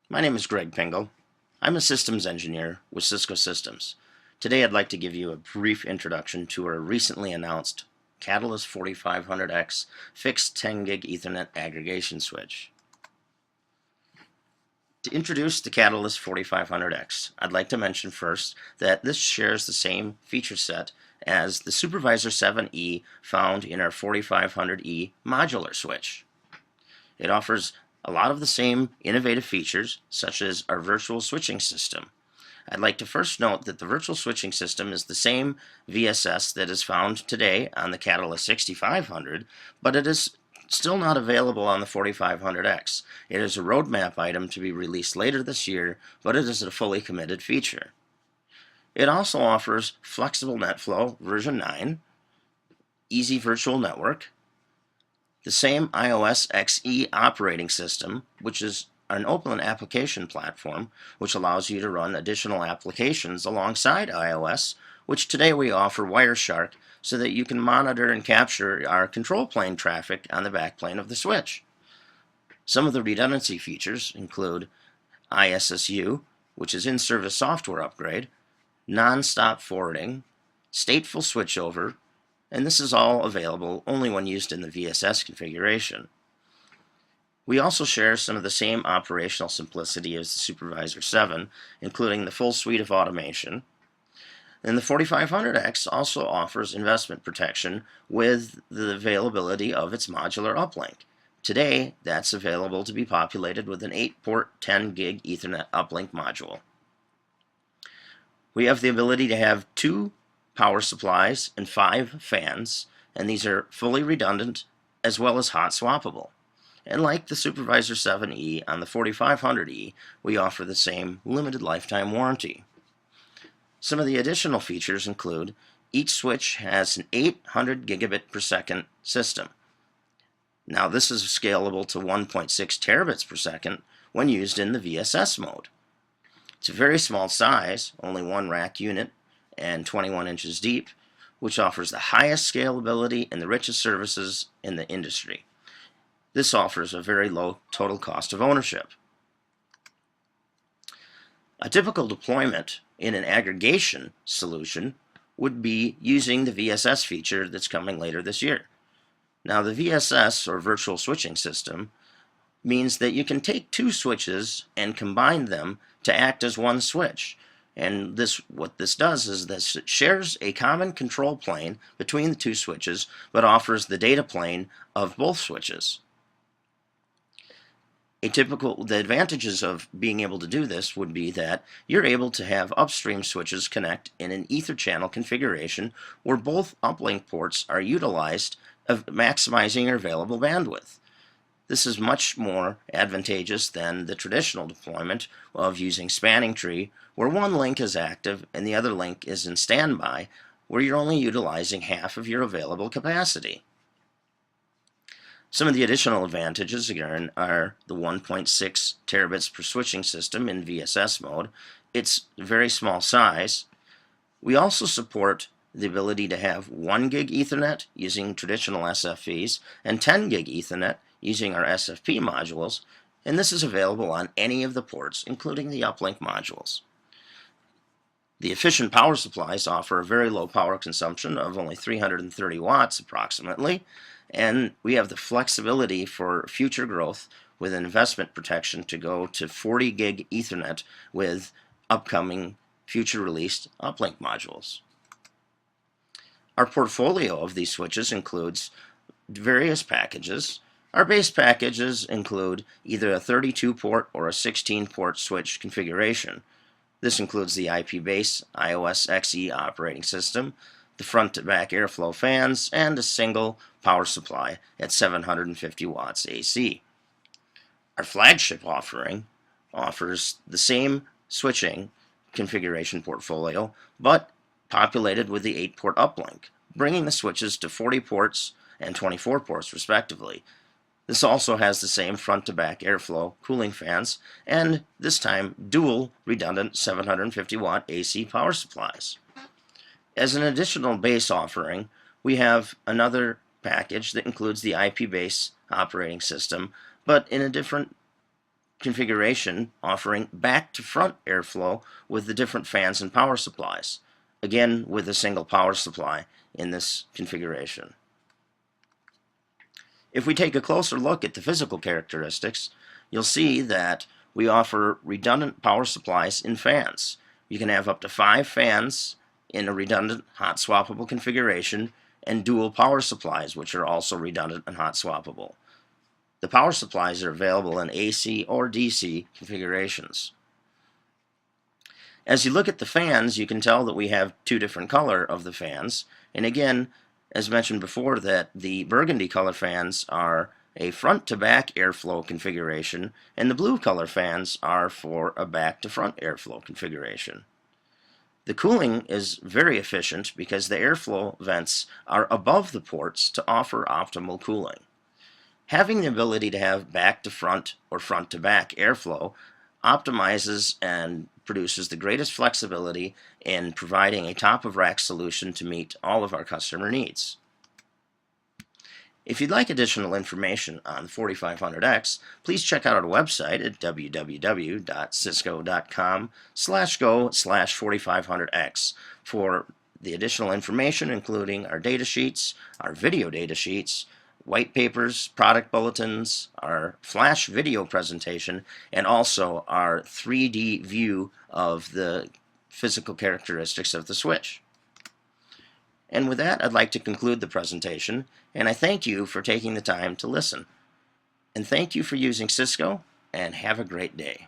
My name is Greg Pingle. I'm a systems engineer with Cisco Systems. Today I'd like to give you a brief introduction to our recently announced Catalyst 4500X fixed 10 gig Ethernet aggregation switch. To introduce the Catalyst 4500X, I'd like to mention first that this shares the same feature set as the Supervisor 7E found in our 4500E modular switch. It offers a lot of the same innovative features, such as our virtual switching system. I'd like to first note that the virtual switching system is the same VSS that is found today on the Catalyst 6500, but it is still not available on the 4500X. It is a roadmap item to be released later this year, but it is a fully committed feature. It also offers Flexible NetFlow version 9, Easy Virtual Network, the same iOS XE operating system, which is an open application platform which allows you to run additional applications alongside iOS, which today we offer Wireshark so that you can monitor and capture our control plane traffic on the backplane of the switch. Some of the redundancy features include ISSU, which is in-service software upgrade, non-stop forwarding, stateful switchover, and this is all available only when used in the VSS configuration. We also share some of the same operational simplicity as the Supervisor 7, including the full suite of automation. And the 4500X also offers investment protection with the availability of its modular uplink. Today, that's available to be populated with an 8-port 10 gig Ethernet uplink module. We have the ability to have 2 power supplies and 5 fans, and these are fully redundant as well as hot swappable. And like the Supervisor 7E on the 4500E, we offer the same limited lifetime warranty. Some of the additional features include each switch has an 800 gigabit per second system. Now this is scalable to 1.6 terabits per second when used in the VSS mode. It's a very small size, only 1 rack unit, and 21 inches deep, which offers the highest scalability and the richest services in the industry. This offers a very low total cost of ownership. A typical deployment in an aggregation solution would be using the VSS feature that's coming later this year. Now the VSS, or virtual switching system, means that you can take 2 switches and combine them to act as 1 switch. And what this does is this shares a common control plane between the 2 switches, but offers the data plane of both switches. The advantages of being able to do this would be that you're able to have upstream switches connect in an ether channel configuration where both uplink ports are utilized, of maximizing your available bandwidth. This is much more advantageous than the traditional deployment of using spanning tree, where one link is active and the other link is in standby, where you're only utilizing half of your available capacity. Some of the additional advantages again are the 1.6 terabits per switching system in VSS mode, its very small size. We also support the ability to have 1 gig Ethernet using traditional SFPs and 10 gig Ethernet using our SFP modules, and this is available on any of the ports, including the uplink modules. The efficient power supplies offer a very low power consumption of only 330 watts approximately, and we have the flexibility for future growth with investment protection to go to 40 gig Ethernet with upcoming future released uplink modules. Our portfolio of these switches includes various packages. Our base packages include either a 32-port or a 16-port switch configuration. This includes the IP base iOS XE operating system, the front-to-back airflow fans, and a single power supply at 750 watts AC. Our flagship offering offers the same switching configuration portfolio, but populated with the 8-port uplink, bringing the switches to 40 ports and 24 ports respectively. This also has the same front-to-back airflow cooling fans, and this time dual redundant 750 watt AC power supplies. As an additional base offering, we have another package that includes the IP base operating system, but in a different configuration offering back to front airflow with the different fans and power supplies, again with a single power supply in this configuration. If we take a closer look at the physical characteristics, you'll see that we offer redundant power supplies in fans. You can have up to 5 fans in a redundant hot swappable configuration, and dual power supplies, which are also redundant and hot swappable. The power supplies are available in AC or DC configurations. As you look at the fans, you can tell that we have 2 different color of the fans, and again, as mentioned before, that the burgundy color fans are a front to back airflow configuration, and the blue color fans are for a back to front airflow configuration. The cooling is very efficient because the airflow vents are above the ports to offer optimal cooling. Having the ability to have back to front or front to back airflow optimizes and produces the greatest flexibility in providing a top of rack solution to meet all of our customer needs. If you'd like additional information on the 4500X, please check out our website at www.cisco.com/go/4500X for the additional information, including our data sheets, our video data sheets, white papers, product bulletins, our flash video presentation, and also our 3D view of the physical characteristics of the switch. And with that, I'd like to conclude the presentation, and I thank you for taking the time to listen. And thank you for using Cisco, and have a great day.